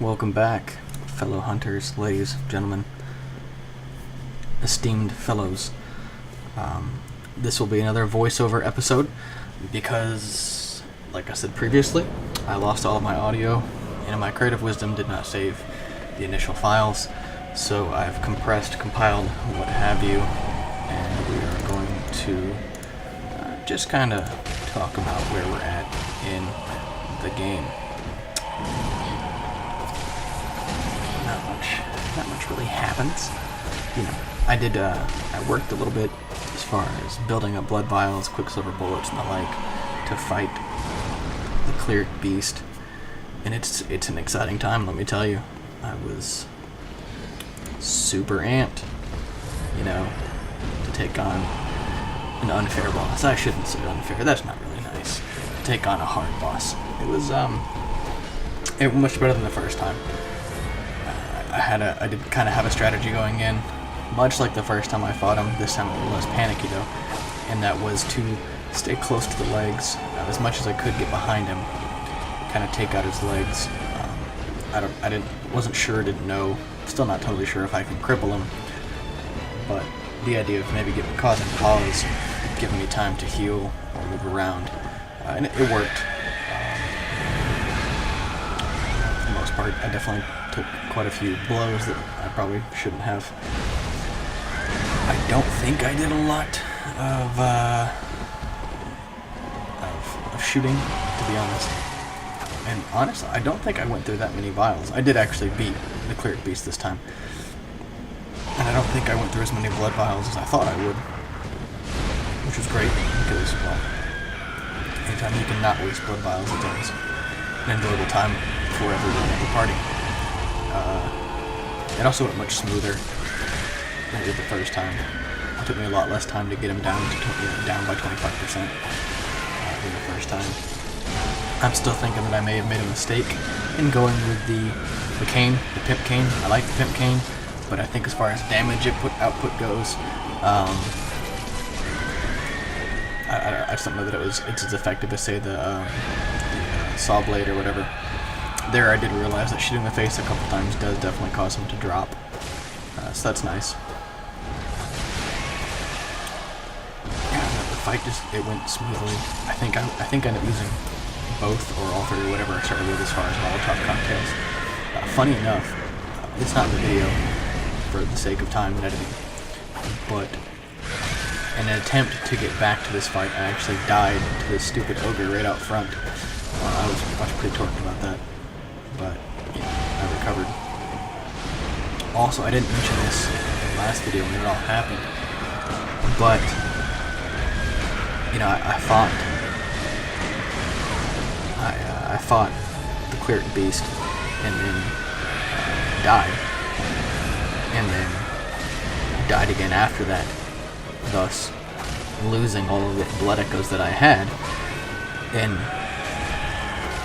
Welcome back, fellow hunters, ladies, gentlemen, esteemed fellows. This will be another voiceover episode because, like I said previously, I lost all of my audio and my creative wisdom did not save the initial files, so I've compressed, compiled, what have you, and we are going to just kind of talk about where we're at in the game. Not much really happens. I worked a little bit as far as building up blood vials, quicksilver bullets, and the like to fight the cleric beast, and it's an exciting time, let me tell you. I was super amped, to take on an unfair boss. I shouldn't say unfair, that's not really nice. To take on a hard boss. It was much better than the first time. I did kind of have a strategy going in, much like the first time I fought him. This time a little less panicky though, and that was to stay close to the legs as much as I could, get behind him, kind of take out his legs. Wasn't sure, didn't know, still not totally sure if I can cripple him, but the idea of maybe causing pause, giving me time to heal or move around, and it worked. For the most part, I definitely took quite a few blows that I probably shouldn't have. I don't think I did a lot of shooting, to be honest. And honestly, I don't think I went through that many vials. I did actually beat the cleric beast this time. And I don't think I went through as many blood vials as I thought I would. Which was great, because, well, anytime you can not waste blood vials, it's always an enjoyable time for everyone at the party. It also went much smoother than it did the first time. It took me a lot less time to get him down by 25% than the first time. I'm still thinking that I may have made a mistake in going with the cane, the pimp cane. I like the pimp cane, but I think as far as damage output goes, I just don't know that it's as effective as, say, the saw blade or whatever. There I did realize that shooting the face a couple times does definitely cause him to drop, so that's nice. Yeah, the fight it went smoothly. I think I ended up using both or all three or whatever I started with as far as Molotov cocktails. Funny enough, it's not in the video for the sake of time and editing, but in an attempt to get back to this fight, I actually died to this stupid ogre right out front. I was pretty torqued about that, but I recovered. Also, I didn't mention this in the last video when it all happened, but I fought the cleric beast and then died, and then died again after that, thus losing all of the blood echoes that I had. And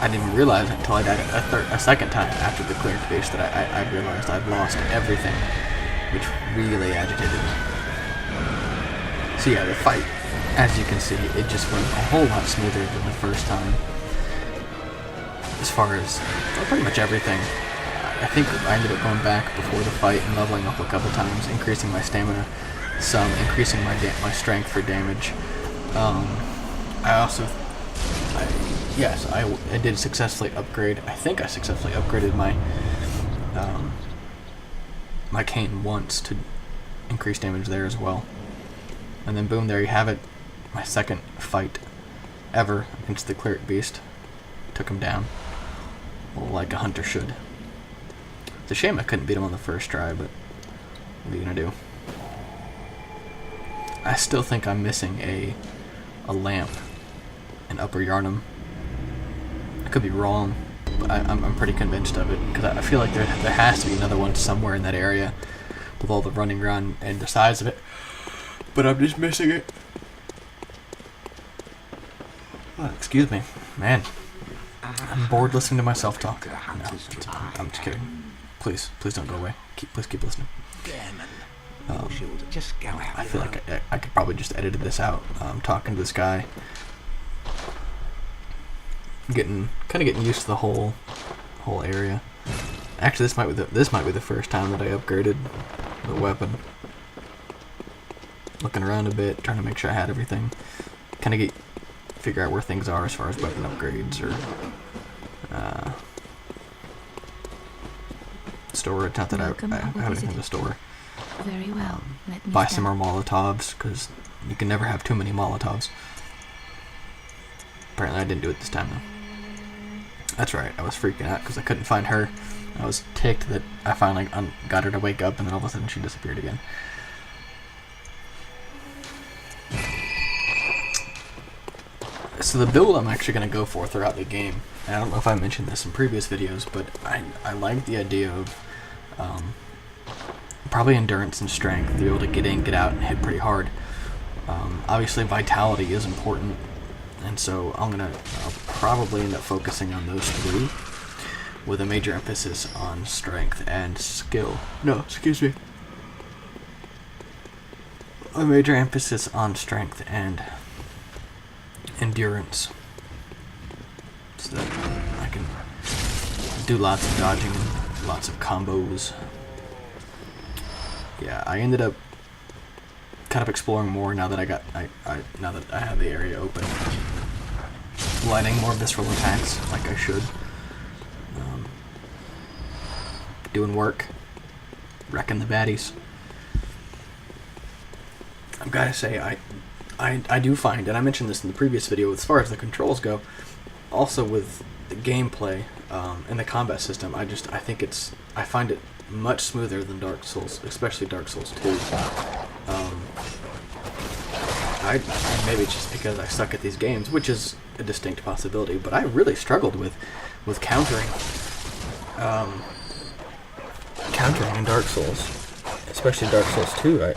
I didn't realize it until I died a second time after the cleric beast that I realized I'd lost everything, which really agitated me. So yeah, the fight, as you can see, it just went a whole lot smoother than the first time. As far as pretty much everything, I think I ended up going back before the fight and leveling up a couple times, increasing my stamina some, increasing my strength for damage. I did successfully upgrade. I think I successfully upgraded my my cane once to increase damage there as well. And then boom, there you have it. My second fight ever against the cleric beast. Took him down, like a hunter should. It's a shame I couldn't beat him on the first try, but what are you gonna do? I still think I'm missing a lamp in Upper Yarnum. I could be wrong, but I'm pretty convinced of it, because I feel like there has to be another one somewhere in that area with all the running around and the size of it, but I'm just missing it. Oh, excuse me, man. I'm bored listening to myself talk. No, I'm just kidding. Please don't go away. Please keep listening. I feel like I could probably just edit this out. Talking to this guy, kind of getting used to the whole area. Actually, this might be the first time that I upgraded the weapon. Looking around a bit, trying to make sure I had everything. Kind of figure out where things are as far as weapon upgrades or store. It's not that I have anything in the store. Very well. Let me Buy some more Molotovs, because you can never have too many Molotovs. Apparently I didn't do it this time though. That's right, I was freaking out because I couldn't find her. I was ticked that I finally got her to wake up and then all of a sudden she disappeared again. So the build I'm actually going to go for throughout the game, and I don't know if I mentioned this in previous videos, but I like the idea of probably endurance and strength, to be able to get in, get out, and hit pretty hard. Obviously vitality is important, and so I'll probably end up focusing on those three, with a major emphasis on strength and skill. No, excuse me. A major emphasis on strength and endurance, so that I can do lots of dodging and lots of combos. Yeah, I ended up kind of exploring more now that now that I have the area open, lighting more visceral attacks like I should, doing work, wrecking the baddies. I've got to say, I do find, and I mentioned this in the previous video, as far as the controls go, also with the gameplay and the combat system, I find it much smoother than Dark Souls, especially Dark Souls 2. Maybe it's just because I suck at these games, which is a distinct possibility, but I really struggled with countering in Dark Souls, especially Dark Souls 2. I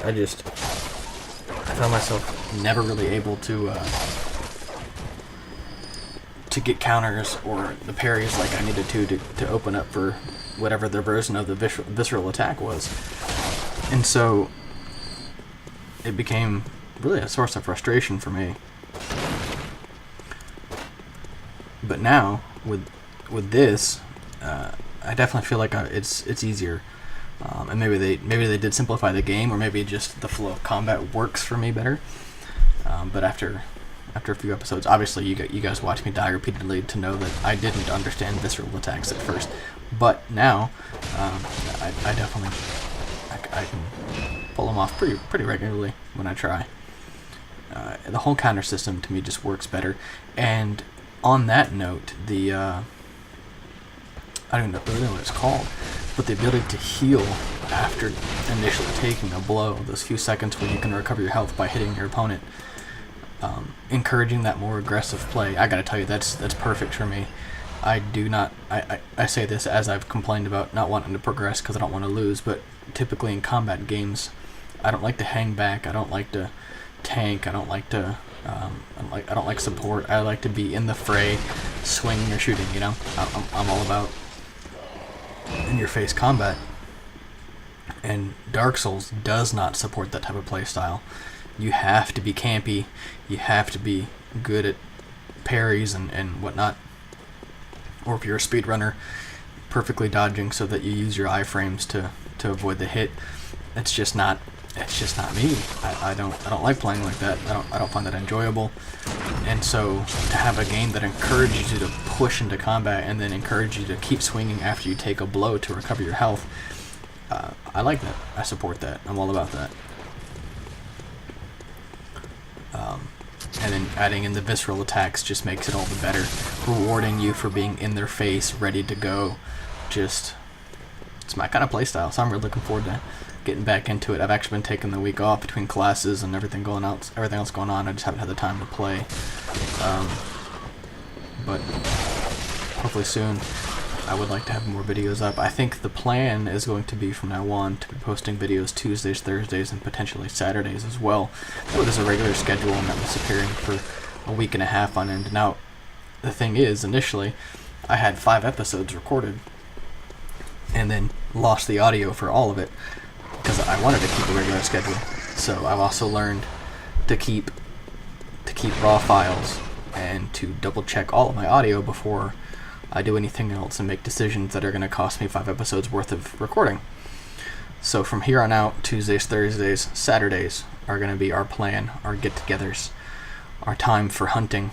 found myself never really able to get counters or the parries like I needed to open up for whatever their version of the visceral attack was. And so it became really a source of frustration for me. But now with this, I definitely feel like it's easier. And maybe they did simplify the game, or maybe just the flow of combat works for me better. But after a few episodes, obviously you guys watch me die repeatedly to know that I didn't understand visceral attacks at first. But now, I definitely I can pull them off pretty regularly when I try. The whole counter system to me just works better. And on that note, the I don't really know what it's called, but the ability to heal after initially taking a blow, those few seconds when you can recover your health by hitting your opponent, encouraging that more aggressive play. I gotta tell you, that's perfect for me. I say this as I've complained about not wanting to progress because I don't want to lose, but typically in combat games, I don't like to hang back. I don't like to tank. I don't like to. I don't like support. I like to be in the fray, swinging or shooting. You know, I'm all about in-your-face combat. And Dark Souls does not support that type of play style. You have to be campy. You have to be good at parries and whatnot. Or if you're a speedrunner, perfectly dodging so that you use your iframes to avoid the hit. It's just not me. I don't like playing like that. I don't find that enjoyable. And so to have a game that encourages you to push into combat and then encourages you to keep swinging after you take a blow to recover your health, I like that. I support that. I'm all about that. And then adding in the visceral attacks just makes it all the better. Rewarding you for being in their face, ready to go. It's my kind of playstyle, so I'm really looking forward to getting back into it. I've actually been taking the week off between classes and everything else going on. I just haven't had the time to play. But hopefully soon I would like to have more videos up. I think the plan is going to be from now on to be posting videos Tuesdays, Thursdays, and potentially Saturdays as well. That was a regular schedule and not disappearing for a week and a half on end. Now, the thing is, initially, I had 5 episodes recorded and then lost the audio for all of it because I wanted to keep a regular schedule. So I've also learned to keep raw files and to double check all of my audio before I do anything else and make decisions that are going to cost me 5 episodes worth of recording. So from here on out, Tuesdays, Thursdays, Saturdays are going to be our plan, our get-togethers, our time for hunting,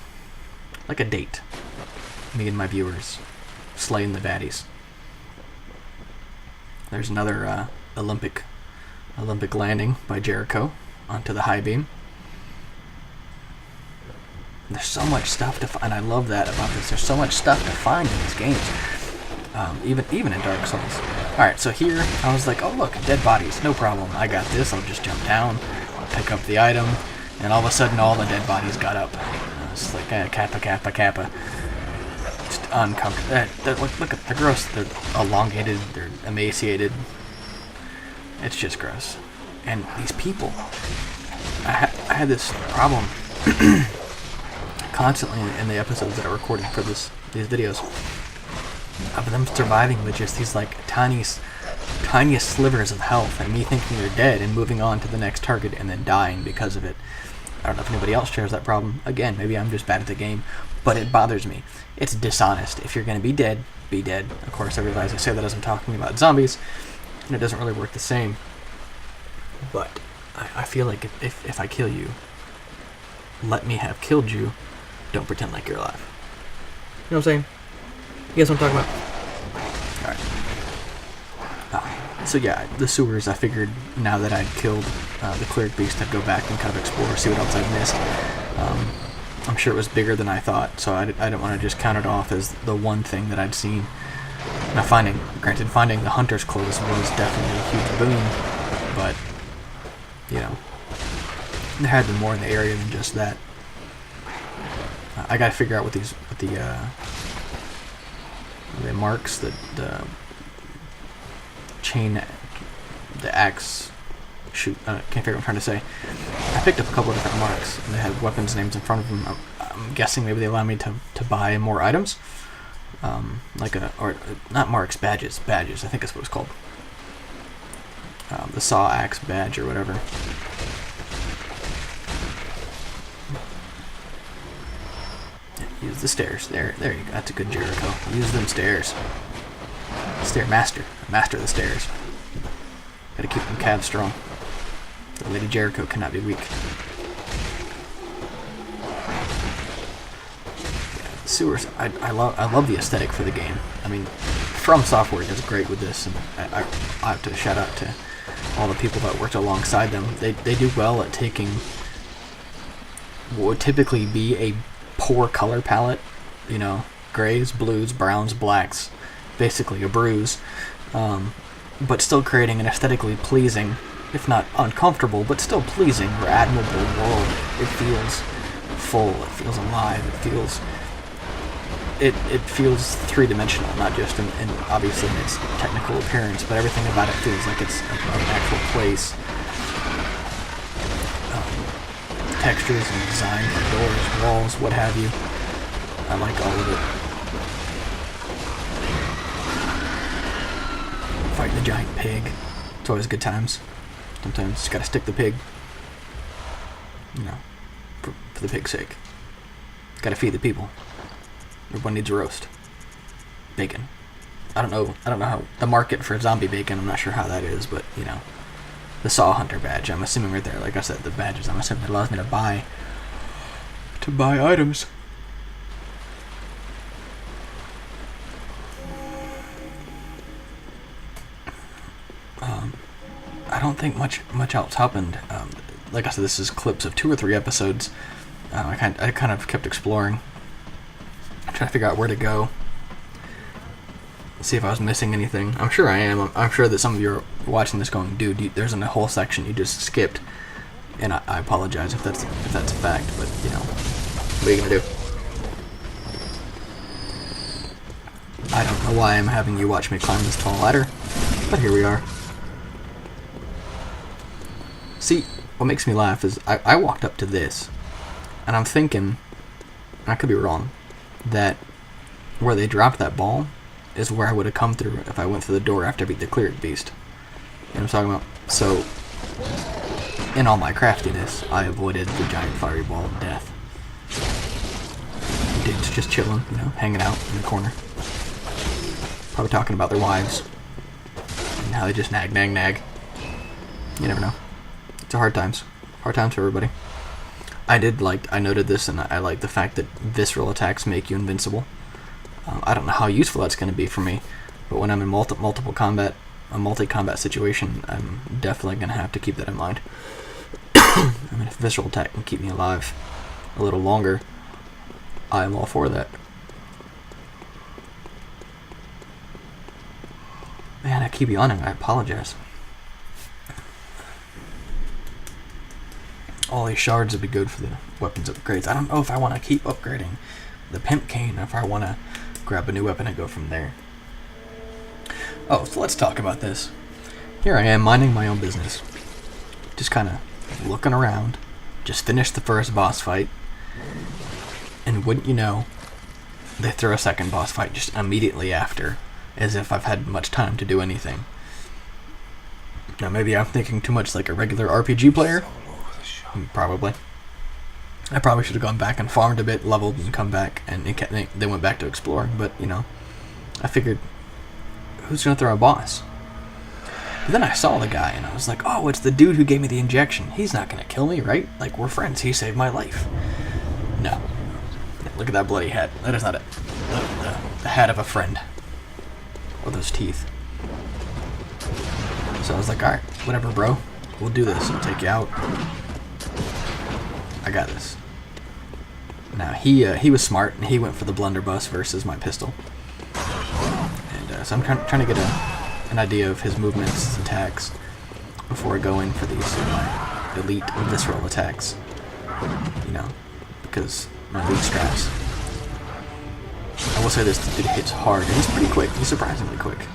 like a date. Me and my viewers, slaying the baddies. There's another Olympic landing by Jericho onto the high beam. There's so much stuff to find. I love that about this. There's so much stuff to find in these games, even in Dark Souls. Alright, so here, I was like, oh look, dead bodies, no problem. I got this, I'll just jump down, I'll pick up the item, and all of a sudden all the dead bodies got up. I was like, kappa. Just uncomfortable. Look at, they're gross, they're elongated, they're emaciated. It's just gross. And these people, I had this problem constantly in the episodes that I recorded for these videos, of them surviving with just these like tiniest slivers of health, and me thinking they're dead and moving on to the next target and then dying because of it. I don't know if anybody else shares that problem. Again, maybe I'm just bad at the game, but it bothers me. It's dishonest. If you're going to be dead, be dead. Of course, I realize I say that as I'm talking about zombies, and it doesn't really work the same. But I feel like if I kill you, let me have killed you. Don't pretend like you're alive. You know what I'm saying? You guess what I'm talking about? Alright. So yeah, the sewers, I figured now that I'd killed the cleric beast, I'd go back and kind of explore, see what else I'd missed. I'm sure it was bigger than I thought, so I didn't want to just count it off as the one thing that I'd seen. Now finding the hunter's clothes was definitely a huge boon, but, you know, there had been more in the area than just that. I gotta figure out what the marks, the chain, the axe shoot. I can't figure what I'm trying to say. I picked up a couple of different marks, and they had weapons names in front of them. I'm guessing maybe they allow me to buy more items, or not marks, badges. I think that's what it's called. The saw axe badge or whatever. Use the stairs. There you go. That's a good Jericho. Use them stairs. Stair master. Master of the stairs. Gotta keep them calves strong. The Lady Jericho cannot be weak. Yeah, sewers. I love the aesthetic for the game. I mean, From Software does great with this, and I have to shout out to all the people that worked alongside them. They do well at taking what would typically be a poor color palette, you know, grays, blues, browns, blacks, basically a bruise, but still creating an aesthetically pleasing, if not uncomfortable, but still pleasing or admirable world. It feels full, it feels alive, it feels three-dimensional, not just in obviously in its technical appearance, but everything about it feels like it's an actual place. Textures and design for doors, walls, what have you. I like all of it. Fighting the giant pig. It's always good times. Sometimes you just gotta stick the pig. You know, for the pig's sake. Gotta feed the people. Everyone needs a roast. Bacon. I don't know how the market for zombie bacon, I'm not sure how that is, but you know. The Saw Hunter badge, I'm assuming right there, like I said, the badges, I'm assuming it allows me to buy items. I don't think much else happened. Like I said, this is clips of 2 or 3 episodes. I kind of kept exploring, trying to figure out where to go. See if I was missing anything. I'm sure I am. I'm sure that some of you are watching this going, dude, there's a whole section you just skipped, and I apologize if that's a fact, but you know, what are you gonna do? I don't know why I'm having you watch me climb this tall ladder, but here we are. See, what makes me laugh is I walked up to this, and I'm thinking, I could be wrong, that where they dropped that ball is where I would have come through if I went through the door after I beat the cleric beast. You know what I'm talking about? So, in all my craftiness, I avoided the giant fiery ball of death. kids just chilling, you know, hanging out in the corner. Probably talking about their wives and how they just nag, nag, nag. You never know. It's hard times. Hard times for everybody. I noted this, and I like the fact that visceral attacks make you invincible. I don't know how useful that's going to be for me, but when I'm in a multi-combat situation, I'm definitely going to have to keep that in mind. I mean, if visceral attack can keep me alive a little longer, I'm all for that. Man, I keep yawning. I apologize. All these shards would be good for the weapons upgrades. I don't know if I want to keep upgrading the pimp cane, or if I want to grab a new weapon and go from there. Oh, so let's talk about this. Here I am, minding my own business. Just kind of looking around. Just finished the first boss fight. And wouldn't you know, they throw a second boss fight just immediately after, as if I've had much time to do anything. Now maybe I'm thinking too much like a regular RPG player. Probably. I probably should have gone back and farmed a bit, leveled, and come back, and they went back to exploring. But, you know, I figured, who's going to throw a boss? But then I saw the guy, and I was like, oh, it's the dude who gave me the injection. He's not going to kill me, right? Like, we're friends. He saved my life. No. Look at that bloody hat. That is not the hat of a friend. Or those teeth. So I was like, alright, whatever, bro. We'll do this. I'll take you out. I got this. Now, he was smart, and he went for the blunderbuss versus my pistol. And so I'm trying to get an idea of his movements, his attacks, before I go in for these elite visceral attacks. You know, because my elite strats. I will say this, the dude hits hard, and he's pretty quick. He's surprisingly quick.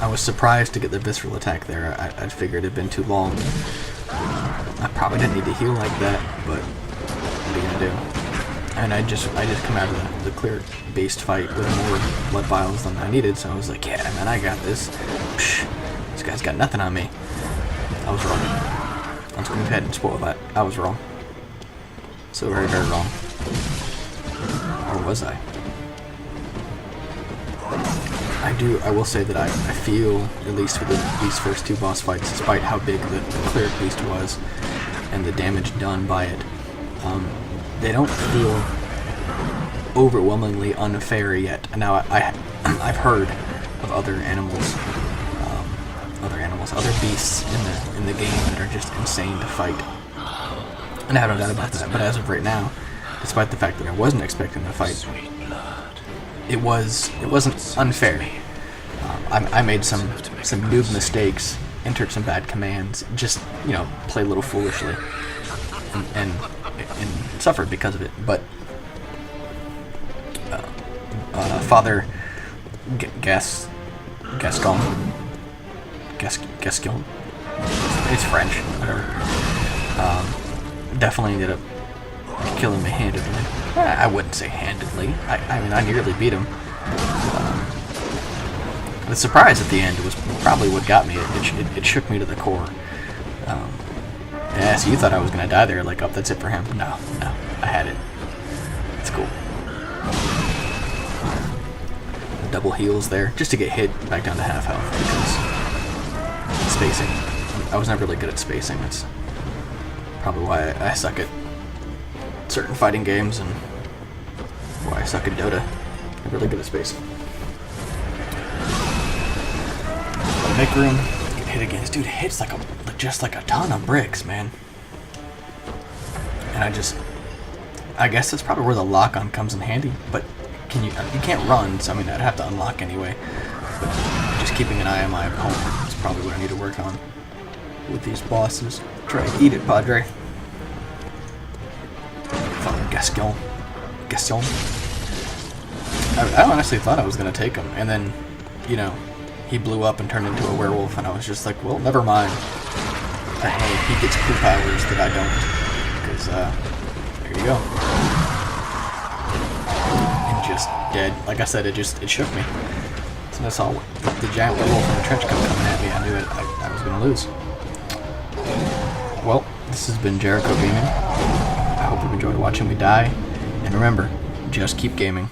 I was surprised to get the visceral attack there. I figured it had been too long. I probably didn't need to heal like that, but what are you gonna do? And I just come out of the clear based fight with more blood vials than I needed, so I was like, yeah, man, I got this. Psh, this guy's got nothing on me. I was wrong. I'm just gonna go ahead and spoil that. I was wrong. So very, very wrong. Or was I? I will say that I feel, at least with these first two boss fights, despite how big the cleric beast was and the damage done by it, they don't feel overwhelmingly unfair yet. Now, I've heard of other other beasts in the game that are just insane to fight, and I have no doubt about that. But as of right now, despite the fact that I wasn't expecting to fight, it wasn't unfair. I made some noob mistakes, entered some bad commands, just, you know, played a little foolishly, and suffered because of it. But Father Gascon, it's French, whatever. Definitely ended up killing me handedly. I wouldn't say handedly. I mean, I nearly beat him. The surprise at the end was probably what got me. It shook me to the core. Yeah, so you thought I was going to die there, like, oh, that's it for him. No, I had it. It's cool. Double heals there, just to get hit back down to half health, because spacing. I was never really good at spacing. That's probably why I suck at certain fighting games, and why I suck at Dota. I'm really good at spacing. Make room, get hit again. This dude hits just like a ton of bricks, man. And I guess that's probably where the lock-on comes in handy. But you can't run, so I mean I'd have to unlock anyway. But just keeping an eye on my opponent is probably what I need to work on with these bosses. Try to eat it, Padre. Father Gascon. I honestly thought I was gonna take him, and then, you know, he blew up and turned into a werewolf, and I was just like, well, never mind. Apparently he gets cool powers that I don't, because, there you go. And just dead. Like I said, it shook me. So I saw the giant werewolf in the trench coat coming at me. I knew I was going to lose. Well, This has been Jericho Gaming. I hope you've enjoyed watching me die. And remember, just keep gaming.